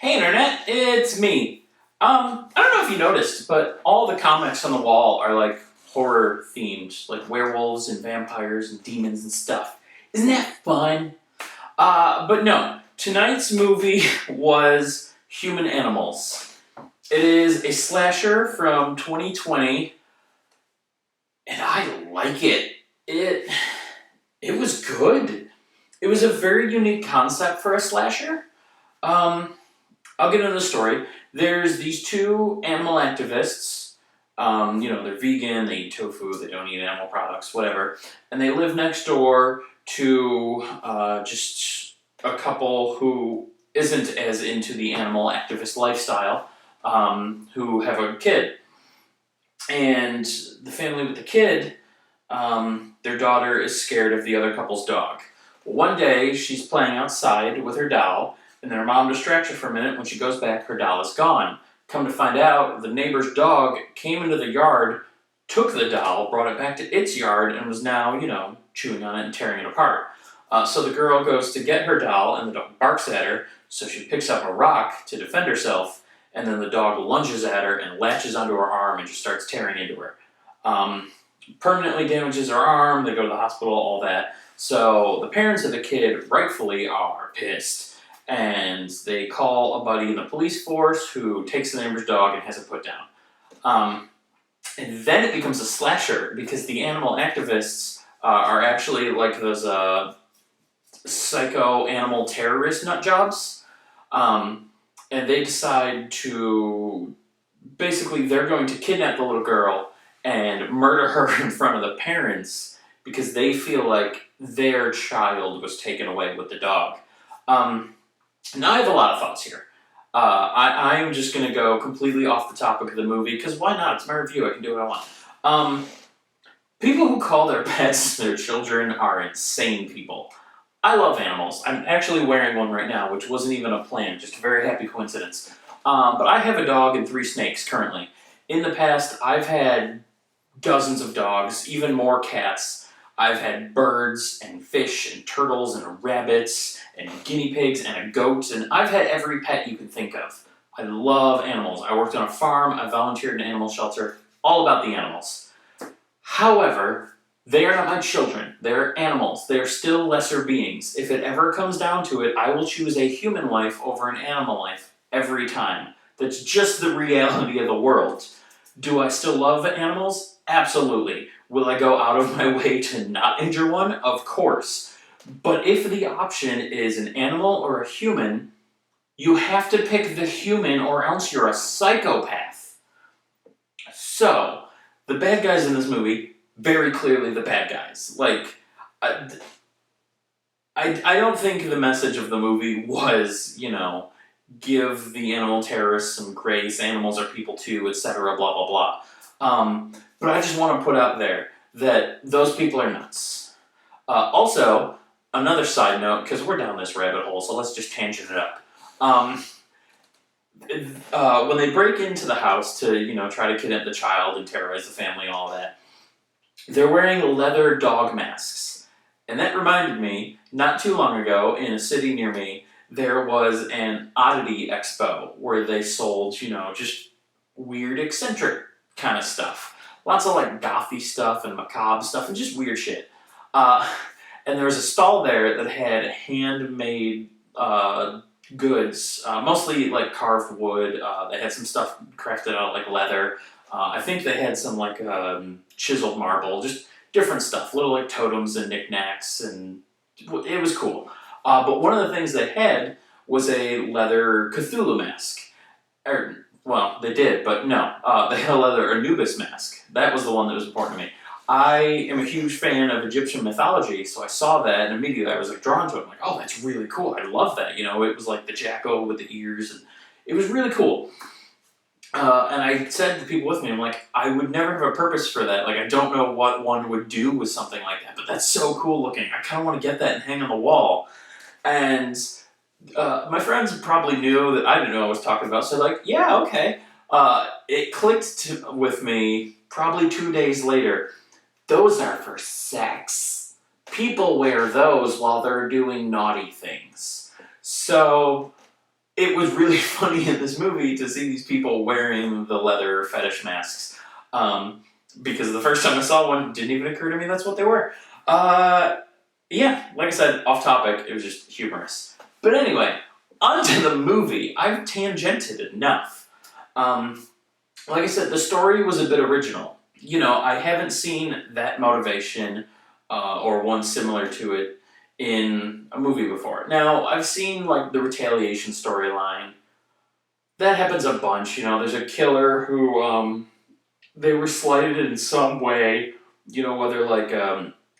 Hey internet, it's me. I don't know if you noticed, but all the comics on the wall are like horror themed, like werewolves and vampires and demons and stuff. Isn't that fun? But no, tonight's movie was Human Animals. It is a slasher from 2020, and I like it. It it was good. It was a very unique concept for a slasher. Um, I'll get into the story. There's these two animal activists. They're vegan, they eat tofu, they don't eat animal products, whatever. And they live next door to just a couple who isn't as into the animal activist lifestyle, who have a kid. And the family with the kid, their daughter is scared of the other couple's dog. One day, she's playing outside with her doll, and then her mom distracts her for a minute. When she goes back, her doll is gone. Come to find out, the neighbor's dog came into the yard, took the doll, brought it back to its yard, and was now, chewing on it and tearing it apart. So the girl goes to get her doll, and the dog barks at her, so she picks up a rock to defend herself, and then the dog lunges at her and latches onto her arm and just starts tearing into her. Permanently damages her arm, they go to the hospital, all that. So the parents of the kid rightfully are pissed, and they call a buddy in the police force who takes the neighbor's dog and has it put down. And then it becomes a slasher because the animal activists are actually like those psycho animal terrorist nut jobs, and they decide to basically they're going to kidnap the little girl and murder her in front of the parents because they feel like their child was taken away with the dog. Now I have a lot of thoughts here. I'm just going to go completely off the topic of the movie because why not? It's my review. I can do what I want. People who call their pets their children are insane people. I love animals. I'm actually wearing one right now, which wasn't even a plan, just a very happy coincidence. But I have a dog and 3 snakes currently. In the past, I've had dozens of dogs, even more cats. I've had birds and fish and turtles and rabbits and guinea pigs and a goat, and I've had every pet you can think of. I love animals. I worked on a farm, I volunteered in an animal shelter, all about the animals. However, they are not my children. They're animals. They are still lesser beings. If it ever comes down to it, I will choose a human life over an animal life every time. That's just the reality of the world. Do I still love animals? Absolutely. Will I go out of my way to not injure one? Of course. But if the option is an animal or a human, you have to pick the human or else you're a psychopath. So, the bad guys in this movie, very clearly the bad guys. Like, I don't think the message of the movie was, give the animal terrorists some grace, animals are people too, etc., blah, blah, blah. But I just want to put out there that those people are nuts. Also, another side note, because we're down this rabbit hole, so let's just tangent it up. When they break into the house to, try to kidnap the child and terrorize the family and all that, they're wearing leather dog masks. And that reminded me, not too long ago, in a city near me, there was an oddity expo where they sold, just weird, eccentric kind of stuff. Lots of like gothy stuff and macabre stuff and just weird shit. And there was a stall there that had handmade goods, mostly like carved wood. They had some stuff crafted out of like leather. I think they had some like chiseled marble, just different stuff, little like totems and knickknacks, and it was cool. But one of the things they had was a leather Cthulhu mask. Well, they did, but no. They had a leather Anubis mask. That was the one that was important to me. I am a huge fan of Egyptian mythology, so I saw that and immediately I was like drawn to it. I'm like, oh, that's really cool. I love that. It was like the jackal with the ears, and it was really cool. And I said to people with me, I'm like, I would never have a purpose for that. Like, I don't know what one would do with something like that, but that's so cool looking. I kind of want to get that and hang on the wall. And my friends probably knew that I didn't know what I was talking about, so like, yeah, okay. It clicked with me probably 2 days later. Those are for sex. People wear those while they're doing naughty things. So it was really funny in this movie to see these people wearing the leather fetish masks. Um, because the first time I saw one, it didn't even occur to me that's what they were. Uh, yeah, like I said, off topic, it was just humorous. But anyway, onto the movie. I've tangented enough. Um, like I said, the story was a bit original. You know, I haven't seen that motivation or one similar to it in a movie before. Now, I've seen like the retaliation storyline. That happens a bunch. You know, there's a killer who they were slighted in some way. You know, whether like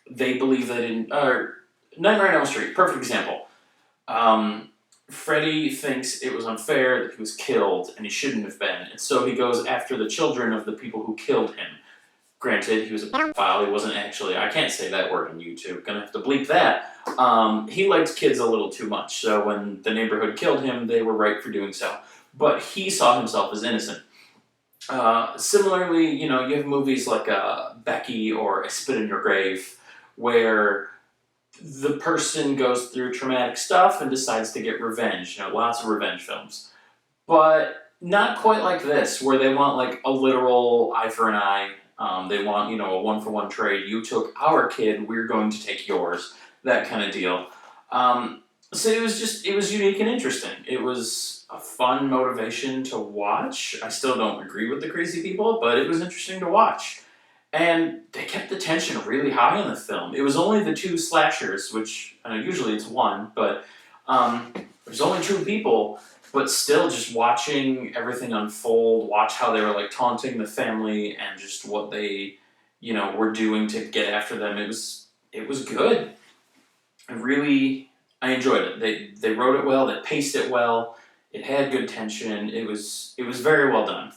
they believe that in Nightmare on Elm Street, perfect example. Um, Freddy thinks it was unfair that he was killed and he shouldn't have been, and so he goes after the children of the people who killed him. Granted, he was a pedophile. He wasn't actually. I can't say that word on YouTube. Gonna have to bleep that. He liked kids a little too much, so when the neighborhood killed him, they were right for doing so. But he saw himself as innocent. Similarly, you know, you have movies like Becky or I Spit in Your Grave, where the person goes through traumatic stuff and decides to get revenge. You know, lots of revenge films. But not quite like this, where they want like a literal eye for an eye. They want, you know, a one for one trade. You took our kid, we're going to take yours. That kind of deal. So it was unique and interesting. It was a fun motivation to watch. I still don't agree with the crazy people, but it was interesting to watch. And they kept the tension really high in the film. It was only the two slashers, which usually it's one, but there's only two people. But still, just watching everything unfold, watch how they were like taunting the family and just what they, you know, were doing to get after them. It was good. I enjoyed it. They wrote it well. They paced it well. It had good tension. It was very well done.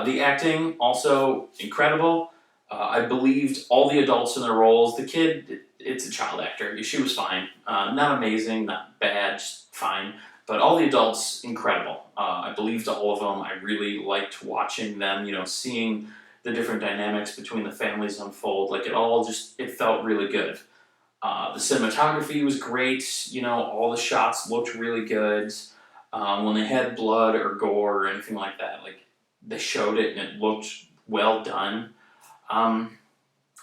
The acting also incredible. I believed all the adults in their roles. The kid, it's a child actor. She was fine. Not amazing, not bad, just fine. But all the adults, incredible. I believed all of them. I really liked watching them. You know, seeing the different dynamics between the families unfold. Like it felt really good. The cinematography was great. You know, all the shots looked really good. When they had blood or gore or anything like that, like they showed it and it looked well done. Um,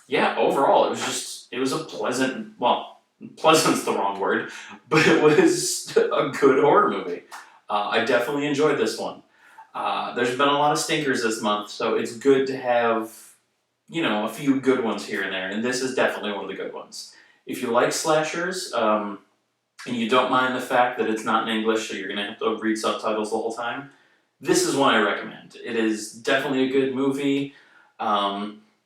yeah, overall, it was a pleasant's the wrong word, but it was a good horror movie. I definitely enjoyed this one. There's been a lot of stinkers this month, so it's good to have, you know, a few good ones here and there, and this is definitely one of the good ones. If you like slashers, and you don't mind the fact that it's not in English, so you're going to have to read subtitles the whole time, this is one I recommend. It is definitely a good movie.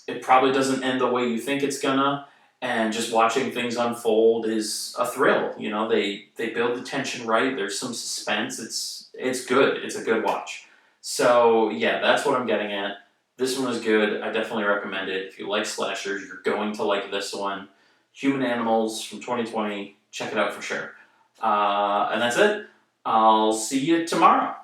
It probably doesn't end the way you think it's gonna, and just watching things unfold is a thrill. You know, they build the tension right. There's some suspense. It's good. It's a good watch. So yeah, that's what I'm getting at. This one was good. I definitely recommend it. If you like slashers, you're going to like this one. Human Animals from 2020. Check it out for sure. And that's it. I'll see you tomorrow.